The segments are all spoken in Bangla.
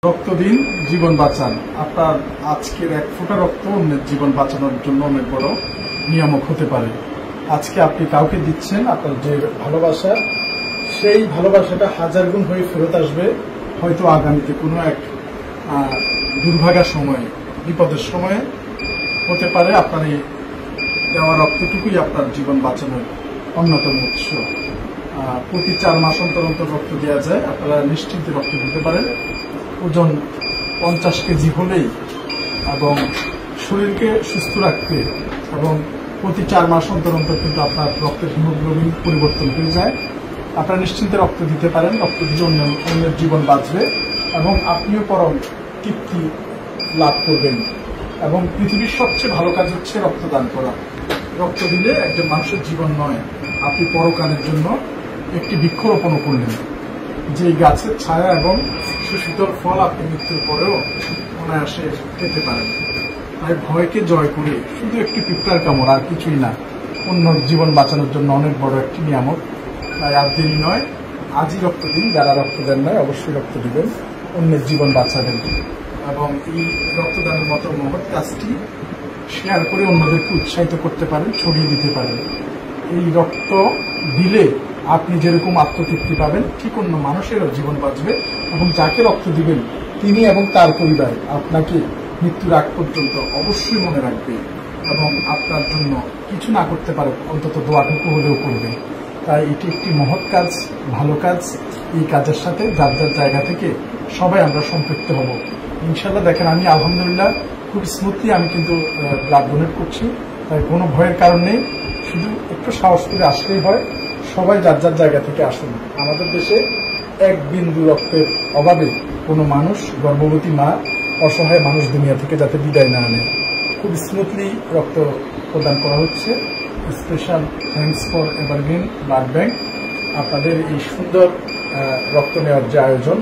রক্ত দিন, জীবন বাঁচান। আপনার আজকের এক ফোঁটা রক্ত অন্যের জীবন বাঁচানোর জন্য অনেক বড় নিয়ামক হতে পারে। আজকে আপনি কাউকে দিচ্ছেন, আপনার যে ভালোবাসা, সেই ভালোবাসাটা হাজার গুণ হয়ে ফেরত আসবে হয়তো আগামীতে কোনো এক দুর্ভাগা সময়ে, বিপদের সময়ে হতে পারে। আপনার এই দেওয়া রক্তটুকুই আপনার জীবন বাঁচানোর অন্যতম উৎস। প্রতি 4 মাস অন্তর অন্তর রক্ত দেওয়া যায়। আপনারা নিশ্চিন্তে রক্ত দিতে পারেন। ওজন 50 কেজি হলেই এবং শরীরকে সুস্থ রাখতে এবং প্রতি 4 মাস অন্তর অন্তর কিন্তু আপনার রক্তের হিমোগ্লোবিন পরিবর্তন হয়ে যায়। আপনারা নিশ্চিন্তে রক্ত দিতে পারেন। রক্ত দিয়ে অন্যের জীবন বাঁচবে এবং আপনিও পরম তৃপ্তি লাভ করবেন। এবং পৃথিবীর সবচেয়ে ভালো কাজ হচ্ছে রক্তদান করা। রক্ত দিলে একজন মানুষের জীবন নয়, আপনি পরকালের জন্য একটি বৃক্ষরোপণও করলেন, যে গাছের ছায়া এবং সুশীতল ফল আপনি মৃত্যুর পরেও অনায়াসে পেতে পারেন। তাই ভয়কে জয় করে শুধু একটি পিঁপড়ার কামড়, আর কিছুই না, অন্যর জীবন বাঁচানোর জন্য অনেক বড় একটি নিয়ামক। তাই আর দেরি নয়, আজই রক্ত দিন। যারা রক্ত দেন নয়, অবশ্যই রক্ত দিবেন, অন্যের জীবন বাঁচাবেন এবং এই রক্তদানের মতো মহৎ কাজটি শেয়ার করে অন্যদেরকে উৎসাহিত করতে পারেন, ছড়িয়ে দিতে পারেন। এই রক্ত দিলে আপনি যেরকম আত্মতৃপ্তি পাবেন, ঠিক অন্য মানুষেরও জীবন বাঁচবে এবং যাকে রক্ত দিবেন তিনি এবং তার পরিবার আপনাকে মৃত্যুর আগ পর্যন্ত অবশ্যই মনে রাখবে এবং আপনার জন্য কিছু না করতে পারে অন্তত দোয়াটুকু হলেও করবে। তাই এটি একটি মহৎ কাজ, ভালো কাজ। এই কাজের সাথে যার যার জায়গা থেকে সবাই আমরা সম্পৃক্ত হব ইনশাল্লাহ। দেখেন, আমি আলহামদুলিল্লাহ খুব স্মুথলি আমি কিন্তু ব্লাড ডোনেট করছি। তাই কোনো ভয়ের কারণ নেই, শুধু একটু সাহস করে আসলেই হয়। সবাই যার যার জায়গা থেকে আসুন। আমাদের দেশে 1 বিন্দু রক্তের অভাবে কোনো মানুষ, গর্ভবতী মা, অসহায় মানুষ দুনিয়া থেকে যাতে বিদায় না আনে। খুব স্মুথলি রক্ত প্রদান করা হচ্ছে। Special thanks for evergreen blood bank. আপনাদের এই সুন্দর রক্ত নেওয়ার যে আয়োজন,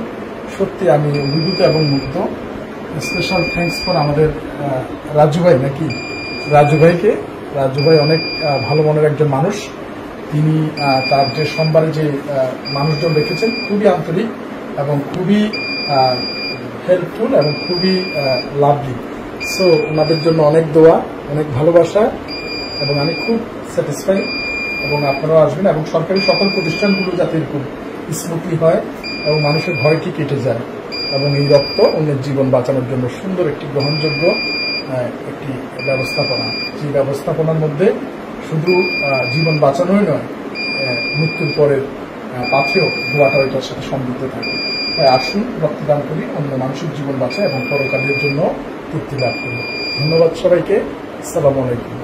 সত্যি আমি অভিভূত এবং মুগ্ধ। স্পেশাল থ্যাঙ্কস ফর আমাদের রাজু ভাই, নাকি রাজু ভাইকে। রাজু ভাই অনেক ভালো মনের একজন মানুষ। তিনি তার যে সোমবারে যে মানুষজন রেখেছেন, খুবই আন্তরিক এবং খুবই হেল্পফুল এবং খুবই লাভলি। সো ওনাদের জন্য অনেক দোয়া, অনেক ভালোবাসা এবং আমি খুব স্যাটিসফাই। এবং আপনারাও আসবেন এবং সরকারি সকল প্রতিষ্ঠানগুলো যাতে এরকম স্মুথলি হয় এবং মানুষের ভয়টি কেটে যায় এবং এই রক্ত অন্যের জীবন বাঁচানোর জন্য সুন্দর একটি গ্রহণযোগ্য একটি ব্যবস্থাপনা। যে ব্যবস্থাপনার মধ্যে শুধু জীবন বাঁচানোই নয়, মৃত্যুর পরের পাথেও দোয়াটা এটার সাথে সম্পৃক্ত থাকে। তাই আসুন, রক্তদান করি, অন্য মানুষের জীবন বাঁচায় এবং পরকালের জন্য তৃপ্তি লাভ করি। ধন্যবাদ সবাইকে। আসসালামু আলাইকুম।